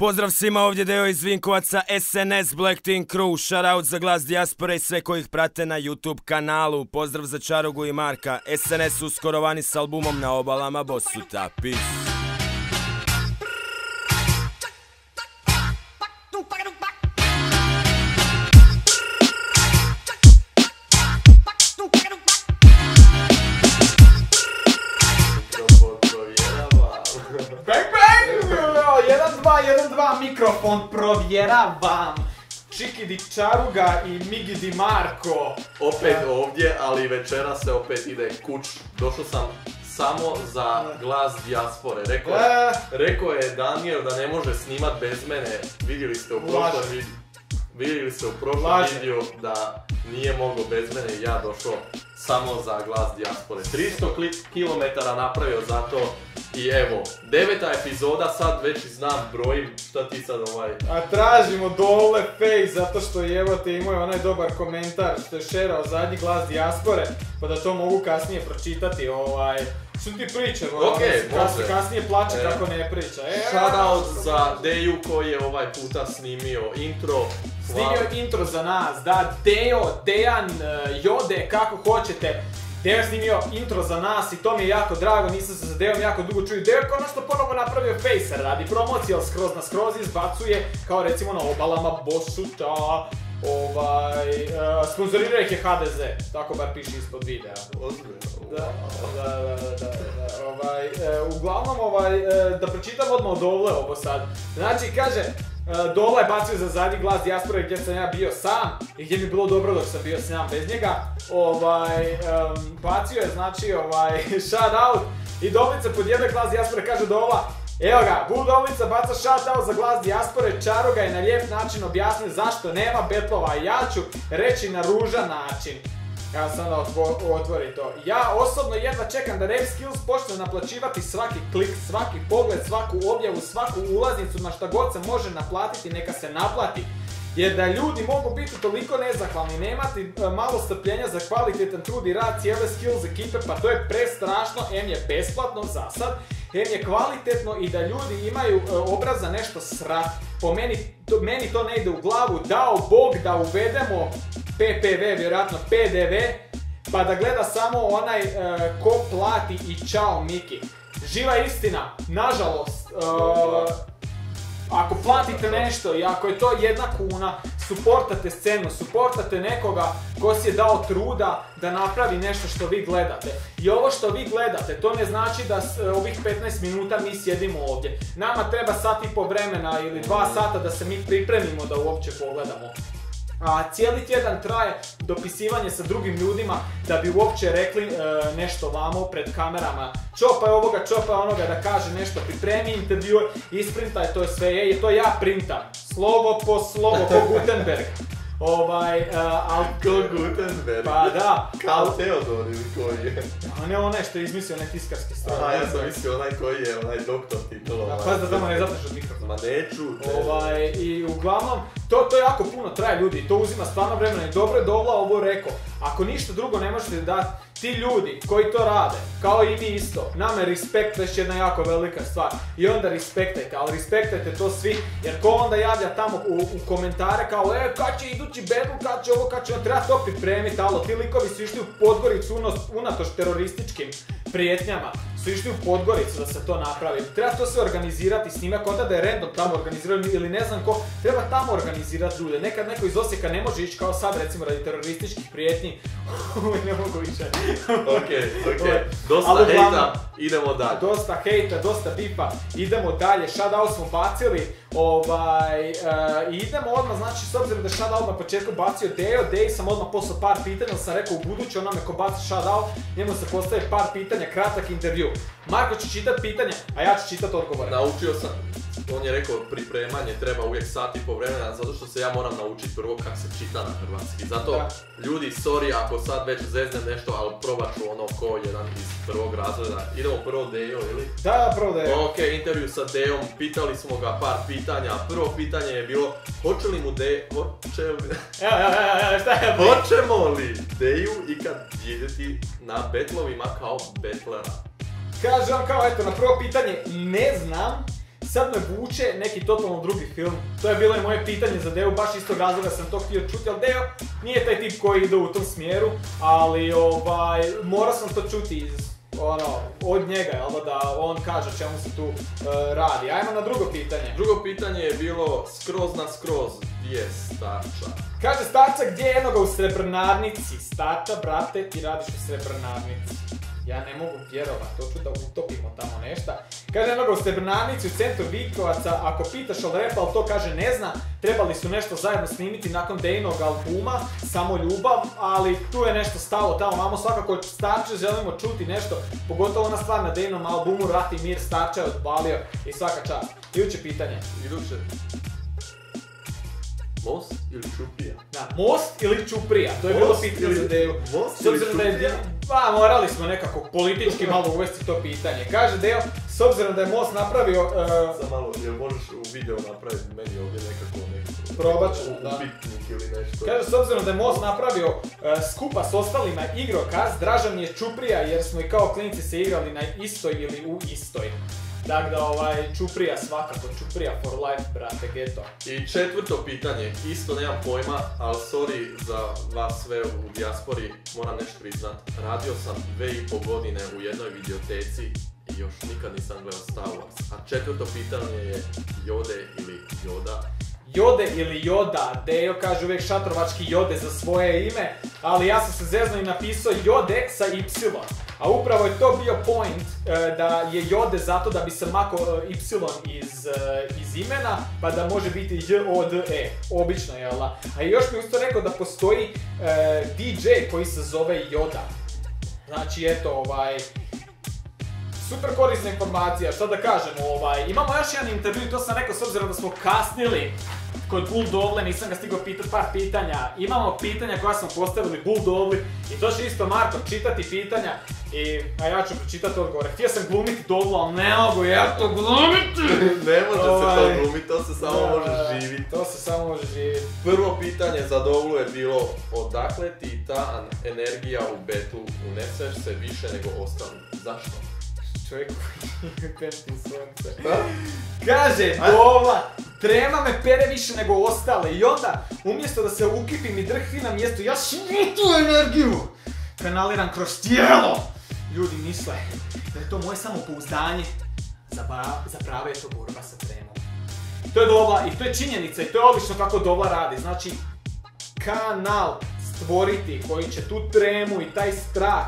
Pozdrav svima, ovdje Deo iz Vinkovaca, SNS Black Team Crew, shoutout za Glas Dijaspore i sve koji ih prate na YouTube kanalu. Pozdrav za Čarugu i Marka, SNS uskoro vani s albumom Na obalama Bosuta, peace. Mikrofon provjeravam. Čikidi Čaruga i Migidi Marko. Opet ovdje, ali večera se opet ide kuć. Došao sam samo za Glas Dijaspore. Rekao je Daniel da ne može snimat bez mene. Vidjeli ste u prošlom videu da nije mogao bez mene i ja došao samo za Glas Dijaspore. 300 km napravio za to. I evo, 9. epizoda, sad već znam, brojim, šta ti sad A tražimo dole Face, zato što evo te imao onaj dobar komentar što je šerao zadnji Glas Dijaspore, pa da to mogu kasnije pročitati, što ti pričam, kasnije plače kako ne priča. Shoutout za Deju koji je ovaj puta snimio intro. Snimio intro za nas, da, Dejo, Dejan, Jode, kako hoćete. Deo je snimio intro za nas i to mi je jako drago, nisam se za Deom jako dugo čuo. Deo je konačno ponovo napravio Facer, radi promocije, ali skroz na skroz izbacuje, kao recimo Na obalama Bosuta, sponzorirao ih je HDZ, tako bar piše ispod videa. Uglavnom, da pročitam odmah od Dovle ovo sad. Znači, kaže, Dovla je bacio za zadnji Glas Dijaspore gdje sam ja bio sam i gdje mi je bilo dobro dok sam bio sam bez njega. Bacio je, znači, shout out i Dovlica podjebe Glas Dijaspore, kaže Dovla. Evo ga, Budovlica baca shoutout za Glas Dijaspore, Čaruga je na lijep način objasnio zašto nema betlova, i ja ću reći na ružan način. Evo sam da otvori to. Ja osobno jedva čekam da Rap Skills počne naplaćivati svaki klik, svaki pogled, svaku objavu, svaku ulaznicu, na šta god se može naplatiti, neka se naplati. Jer da ljudi mogu biti toliko nezahvalni, nemati malo strpljenja za kvalitetan trud i rad cijele Skills ekipe, pa to je prestrašno, em je besplatno za sad, em je kvalitetno i da ljudi imaju obraz za nešto srat. Po meni to ne ide u glavu, dao Bog da uvedemo PPV, vjerojatno PDV, pa da gleda samo onaj ko plati i čao Miki. Živa istina, nažalost, ako platite nešto i ako je to 1 kuna, suportate scenu, suportate nekoga ko si je dao truda da napravi nešto što vi gledate. I ovo što vi gledate, to ne znači da ovih 15 minuta mi sjedimo ovdje. Nama treba sat i po vremena ili 2 sata da se mi pripremimo da uopće pogledamo. A cijeli tjedan traje dopisivanje sa drugim ljudima da bi uopće rekli nešto vamo pred kamerama. Čopaj ovoga, čopaj onoga da kaže nešto, pripremi intervju, isprintaj to sve, to ja printam. Slovo po slovo, ko Gutenberg. Ko Gutenberg? Pa da. Kao Teodor ili koji je? A ne onaj što je izmislio onaj tiskarski stroj. Aha, ja sam mislio onaj koji je, onaj doktor titula. Pa da tamo ne zapneš od mikrofona. Ma neću. I uglavnom, to jako puno traje ljudi, to uzima stvarno vremena i dobro je Dovla ovo rekao. Ako ništa drugo ne možete dati, ti ljudi koji to rade, kao i mi isto, nama je respekt već jedna jako velika stvar. I onda respektajte, ali respektajte to svi, jer ko onda javlja tamo u komentare kao kad će idući battle, kad će ovo, kad će ono, treba to pripremiti, alo, ti likovi su išli u Podgoricu unatoč terorističkim prijetnjama, su išli u Podgoricu da se to napravi. Treba to sve organizirati, snimak onda da je random tamo organizirano ili ne znam ko, treba tamo organizirati ljude. Nekad neko iz Osijeka ne može ići kao sad recimo radi terorističkih prijetnji. Ne mogu ići. Okej. Dosta hejta, idemo dalje. Dosta hejta, dosta bipa, idemo dalje. Shoutout smo bacili. I idemo odmah, znači s obzirom da je shoutout na početku bacio Deji sam odmah poslao par pitanja, sam rekao u buduće onome ko baci shoutout, njemu se postavi par pitanja, kratak intervju. Marko će čitat pitanja, a ja ću čitat odgovore. Naučio sam, on je rekao pripremanje treba uvijek sat i po vremena, zato što se ja moram naučiti prvo kako se čita na hrvatski. Zato ljudi, sorry ako sad već zeznem nešto, ali probat ću ono ko jedan iz prvog razreda. Idemo prvo Dejo, ili? Da, prvo Dejo. Ok, intervju sa Dejom, pitali smo ga par pitanja. Prvo pitanje je bilo, hoćemo li Deju ikad vidjeti na betlovima kao betlera? Kaže on kao, eto, na prvo pitanje ne znam, sad me vuče neki totalno drugi film. To je bilo i moje pitanje za Deu, baš istog razloga sam to htio čuti, ali Deo nije taj tip koji ide u tom smjeru, ali morao sam to čuti od njega, da on kaže o čemu se tu radi. Ajmo na drugo pitanje. Drugo pitanje je bilo skroz na skroz, gdje je Starča? Kaže Starča, gdje je jednoga u Srebrnarnici? Starča, brate, ti radiš u Srebrnarnici. Ja ne mogu vjerovat, hoću da utopimo tamo nešta. Kaže jednoga u Srebrnarnici u centru Vinkovaca, ako pitaš od repa, ali to kaže ne zna, trebali su nešto zajedno snimiti nakon Dejinog albuma, Samo ljubav, ali tu je nešto stalo tamo, mamo svakako Starče želimo čuti nešto, pogotovo ona stvar na Dejinom albumu Rat i mir, Starče je odbalio i svaka čast. Iduće pitanje. Iduće. Most ili Ćuprija? Da, Most ili Ćuprija, to je bilo pitanje za Deju. Most ili Ćuprija? Pa, morali smo nekako politički malo uvesti to pitanje. Kaže Deo, s obzirom da je Most napravio... Za malo, jel možeš u video napraviti meni ovdje nekako probat ću, da. Upitnik ili nešto. Kaže, s obzirom da je Most napravio skupa s ostalima igrokaz, draža mi je Ćuprija jer smo i kao klinci se igrali na istoj ili u istoj. Dakle, Ćuprija svakako, Ćuprija for life, brate, geto. I četvrto pitanje, isto nemam pojma, ali sorry za vas sve u dijaspori, moram nešto priznat. Radio sam 2,5 godine u jednoj videoteci i još nikad nisam gledao Star Wars. A četvrto pitanje je Jode ili Joda. Jode ili Joda, Deo kaže uvijek šatrovački Jode za svoje ime, ali ja sam se zezno i napisao Jode sa Y. A upravo je to bio point da je Jode zato da bi se makao Y iz imena, pa da može biti J-O-D-E, obično, jel da? A još mi isto rekao da postoji DJ koji se zove Joda. Znači, eto, super korisna informacija, šta da kažemo, imamo još jedan intervju, to sam rekao s obzirom da smo kasnili kod Bulldogla, nisam ga stigao pitati par pitanja. Imamo pitanja koja smo postavili Bulldogli i to će isto Marko čitati pitanja, a ja ću pročitati odgovore. Htio sam glumiti Doglu, ali ne mogu ja to glumiti! Ne može se to glumiti, to se samo može živjeti. To se samo može živjeti. Prvo pitanje za Doglu je bilo odakle ti ta energija u betlu, uneseš se više nego ostali. Zašto? Čovjek koji penti sunce. Kaže, Dogla, trema me pere više nego ostale i onda, umjesto da se ukipim i drhti na mjestu, ja svu tu energiju kanaliram kroz tijelo. Ljudi misle da je to moje samopouzdanje, zapravo je to borba sa tremom. To je Dogla i to je činjenica i to je odlično kako Dogla radi. Znači, kanal stvoriti koji će tu tremu i taj strah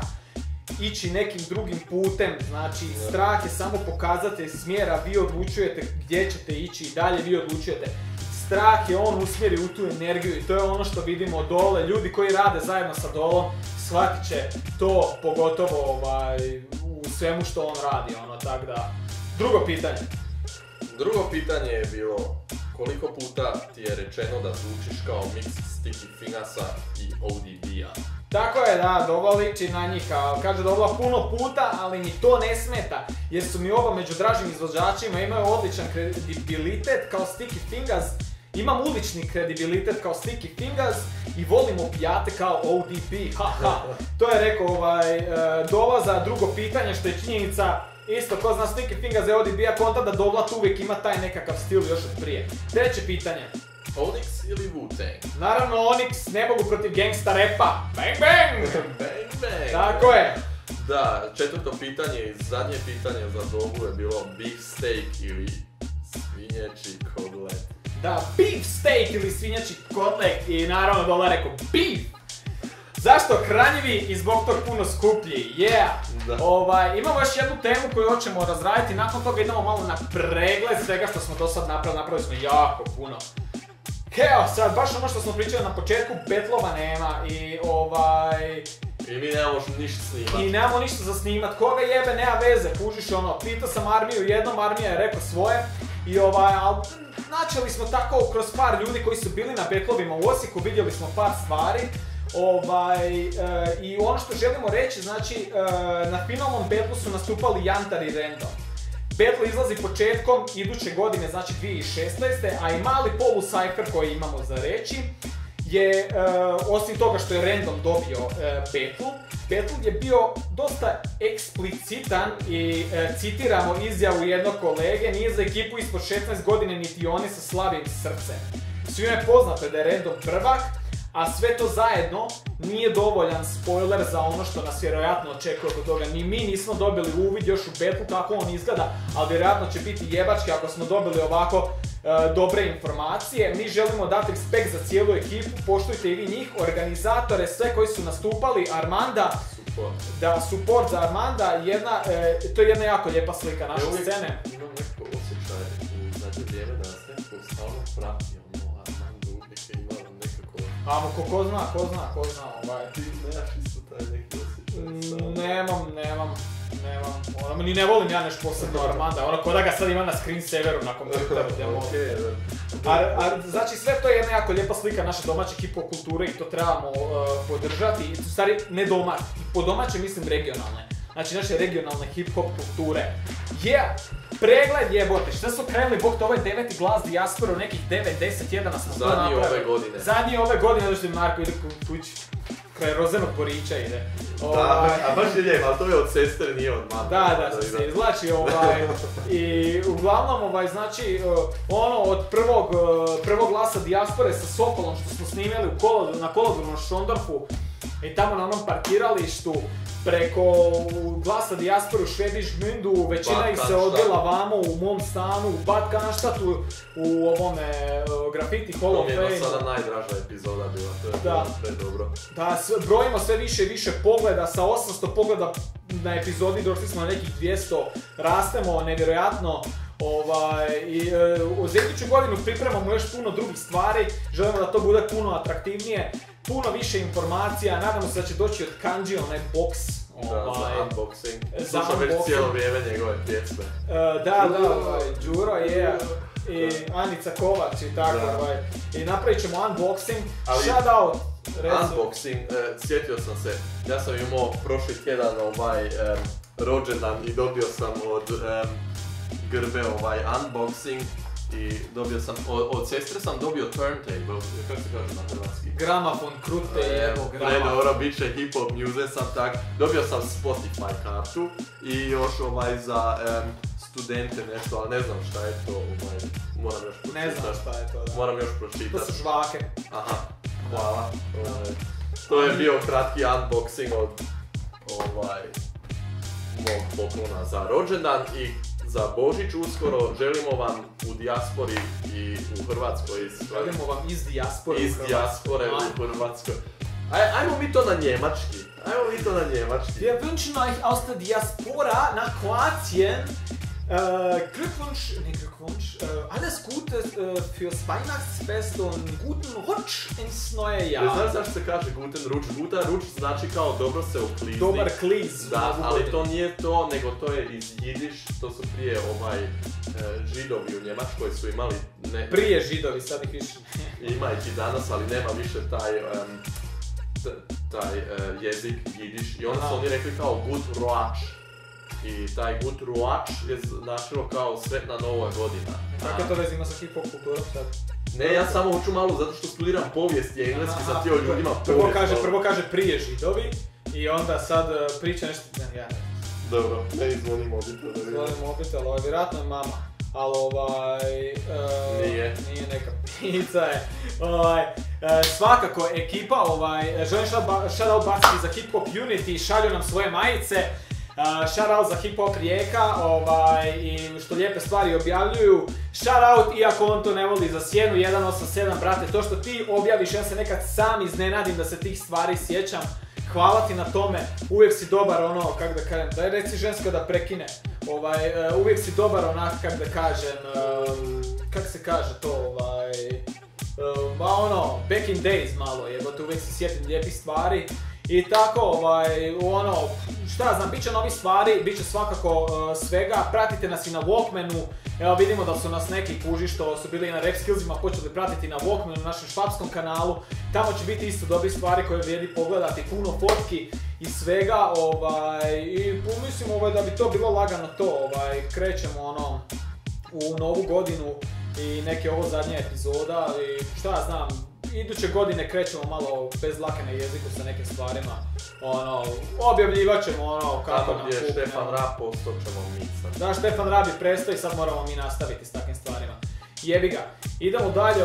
ići nekim drugim putem, znači strah je samo pokazatelj smjera, vi odlučujete gdje ćete ići i dalje vi odlučujete. Strah je on usmjeri u tu energiju i to je ono što vidimo dole, ljudi koji rade zajedno sa Dolom shvatit će to pogotovo u svemu što on radi, tako da. Drugo pitanje. Drugo pitanje je bilo koliko puta ti je rečeno da zvučiš kao mix Sticky Fingersa i ODB-a? Tako je, da, Dogla liči na njih, kaže Dogla puno puta, ali mi to ne smeta, jer su mi oba među dražim izvođačima, imaju odličan kredibilitet kao Sticky Fingers, imam ulični kredibilitet kao Sticky Fingers i volim opijate kao ODB, haha. To je rekao Dogla za drugo pitanje, što je činjenica, isto ko zna Sticky Fingers i ODB-a, konta da Dogla tu uvijek ima taj nekakav stil još od prije. Treće pitanje. Onyx ili Wu-Tang? Naravno Onyx, ne mogu protiv gangsta repa. Bang bang! Bang bang! Tako je! Da, četvrto pitanje i zadnje pitanje za Doglu je bilo beef steak ili svinječi kotlet. Da, beef steak ili svinječi kotlet i naravno Dogla rekao beef! Zašto hranjivi i zbog tog puno skuplji? Yeah! Imamo još jednu temu koju hoćemo razraditi, nakon toga idemo malo na pregled svega što smo do sad napravili smo jako puno. Evo sad, baš ono što smo pričali na početku, betlova nema i I mi nemamo ništa snimat. I nemamo ništa za snimat, koga jebe, nema veze, kužiš pitao sam armiju jednom, armija je rekao svoje i načeli smo tako kroz par ljudi koji su bili na betlovima u Osijeku, vidjeli smo par stvari. I ono što želimo reći, znači na finalnom betlu su nastupali Jantar i Random. Battle izlazi početkom iduće godine, znači 2016. A i mali polu-cypher koji imamo za reći je, osim toga što je Random dobio Battle, battle je bio dosta eksplicitan i citiramo izjavu jednog kolege, nije za ekipu ispod 16 godine niti oni sa slabim srcem. Svima je poznato da je Random prvak, a sve to zajedno nije dovoljan spoiler za ono što nas vjerojatno očekuje od toga. Ni mi nismo dobili uvid još u battle kako on izgleda, ali vjerojatno će biti jebački ako smo dobili ovako dobre informacije. Mi želimo dati respekt za cijelu ekipu, poštujte i vi njih, organizatore, sve koji su nastupali, Armanda, support za Armanda, to je jedna jako lijepa slika naše scene. Imam neko osjećaj u zadnje vrijeme da nas neko stalno prati, Armando uvijek je imao nekako... Amo, ko zna, Ti nemaš isto taj neki osjećaj? Nemam. Ni ne volim ja nešto posebno Armanda, ko da ga sad ima na screensaveru na kompjuteru. Znači sve to je jedna jako lijepa slika naše domaće hip-hop kulture i to trebamo podržati. U stvari ne domaće, po domaće mislim regionalne. Znači naše regionalne hip-hop kulture. Pregled jebote, šta su krenuli, bog to ovaj 9. glas dijasporu, nekih 9-10 jedana smo to napravili. Zadnji ove godine, zato što je Marko ide kući. Kraj rozenog porića ide. Da, a baš je lijep, ali to je od sestre, nije od mame. Da, znači i uglavnom znači od prvog glasa dijaspore sa Sokolom što smo snimali na kolodromu na Šondorfu i tamo na onom parkiralištu preko glasa dijaspore u Švedišmundu, većina ih se odjela vamo u mom stanu, u Bad Cannstatu, u ovome Graffiti Hall of Fame. To mi je sada najdraža epizoda bila, to je bilo predobro. Da, brojimo sve više i više pogleda, sa 800 pogleda na epizodi došli smo na nekih 200, rastemo nevjerojatno. I za iduću godinu pripremamo još puno drugih stvari, želimo da to bude puno atraktivnije, puno više informacija, nadamo se da će doći od Kanji onaj box. Za unboxing. Slušam već cijelo vrijeme njegove pjesme. Đuro je i Anica Kovač i tako. I napravit ćemo unboxing, shoutout. Unboxing, sjetio sam se, ja sam imao prošli tjedan rođendan i dobio sam od Grbe unboxing i dobio sam, od sestre sam dobio turntable, kako se kaže na hrvatski? Gramafon, krute, evo gramafon. Dobro, bit će hip hop music sam tak, dobio sam Spotify kartu i još za studente nešto, ali ne znam šta je to, moram još pročitati. Ne znam šta je to, da. Moram još pročitati. To su žvake. Aha, hvala. To je bio kratki unboxing od mog poklona za rođendan i za Božić uskoro. Želimo vam u dijaspori i u Hrvatskoj. Želimo vam iz dijaspore u Hrvatskoj. Ajmo mi to na njemački. Wir wünschen euch aus der Diaspora nach Kroatien alles Gute fürs Weihnachtsfest und guten Rutsch ins neue Jahr. Znaš zašto se kaže guten Rutsch? Guten Rutsch znači kao dobro se uklizni. Dobar kliz. Da, ali to nije to, nego to je iz Jidiš, to su prije Židovi u Njemačkoj su imali... Prije Židovi, sad ih više. Ima ih i danas, ali nema više taj jezik Jidiš i onda su oni rekli kao gut Rutsch. I taj gut Rutsch je značilo kao sretna nova godina. Kako to vezi ima sa hip-hop kulturom sad? Ne, ja samo uču malo zato što studiram povijest i engleski za tijelo ljudima povijest. Prvo kaže prije Židovi i onda sad priča nešto... Dobro, ne izvoni mobitel. Izvoni mobitel, vjerojatno je mama. Ali nije neka pizza je. Svakako ekipa, želim shoutout baciti za Hip Hop Unity, šalju nam svoje majice. Shoutout za Hip Hop Rijeka i što lijepe stvari objavljuju. Shoutout, iako on to ne voli, za Sjenu 187, brate, to što ti objaviš, ja se nekad sam iznenadim da se tih stvari sjećam. Hvala ti na tome, uvijek si dobar kako da kažem, daj reci žensko da prekine. Uvijek si dobar kak da kažem, kak se kaže to, back in days malo jebote, uvijek se sjetim lijepih stvari. I tako, šta znam, bit će novih stvari, bit će svakako svega, pratite nas i na Walkmanu, evo vidimo da su nas neki kuži što su bili na Rap Skillsima počeli pratiti na Walkmanu, na našem špapskom kanalu, tamo će biti isto dobri stvari koje vrijedi pogledati, puno fotki i svega, i mislim da bi to bilo lagano to, krećemo u novu godinu i neke ovo zadnje epizoda i šta znam, iduće godine krećemo malo bez lake na jeziku sa nekim stvarima. Objavljivat ćemo kako nam gdje je kupne. Štefan Rab, posto ćemo mi sad. Da, Štefan Rab je prestao i sad moramo mi nastaviti s takvim stvarima. Jebi ga. Idemo dalje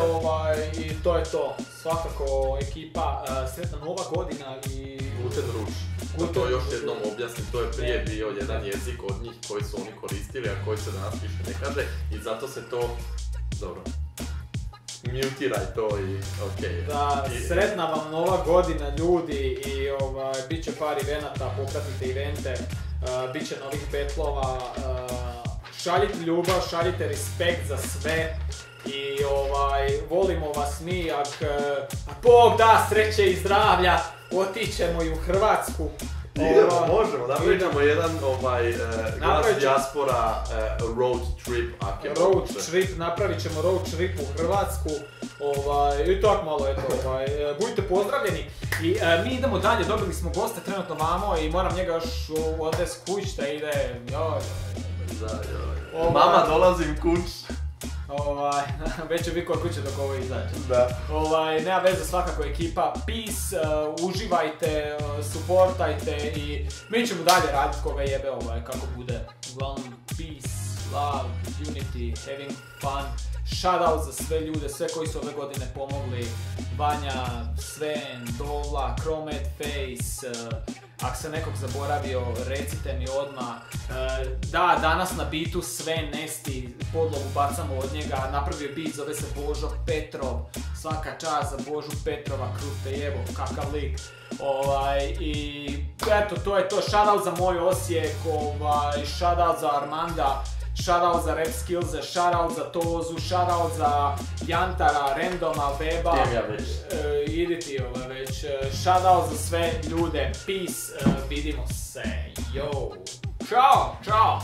i to je to. Svakako ekipa, sretna nova godina i... Gluten Rouge. To još jednom objasnim, to je prije bio jedan jezik od njih koji su oni koristili, a koji se danas više ne kaže i zato se to... Dobro. Mutiraj to i okej. Da, sretna vam nova godina ljudi i bit će par evenata, popratite evente, bit će novih betlova, šaljite ljubav, šaljite respekt za sve i volimo vas mi, ako Bog da sreće i zdravlja, otićemo i u Hrvatsku. Možemo, napravit ćemo jedan Glas Dijaspora road trip. Napravit ćemo road trip u Hrvatsku. I tako malo, eto, budite pozdravljeni. I mi idemo dalje, dobili smo gosta trenutno vamo i moram njega još ovdje skući da ide. Mama, dolazim kuć. Već će biti kod kuće dok ovo izađe. Da. Nema veze, svakako ekipa. Peace, uživajte, supportajte i mi ćemo dalje raditi koga jebe kako bude. Uglavnom, peace, love, unity, having fun. Shoutout za sve ljude, sve koji su ove godine pomogli. Vanja, Sven, Dovla, Kromet, Face. Ako se nekog zaboravio, recite mi odmah. Da, danas na bitu Sven Nesti, podlogu bacamo od njega, napravio beat, zove se Božo Petrov. Svaka čast za Božu Petrova, krute jevo, kakav lik. I eto, to je to. Shoutout za moj Osijek, shoutout za Armanda, shoutout za Rap Skillse, shoutout za Tozu, shoutout za Jantara, Randoma, Weba. Idi ti već. Shoutout za sve ljude. Peace. Vidimo se. Yo. Ćao. Ćao.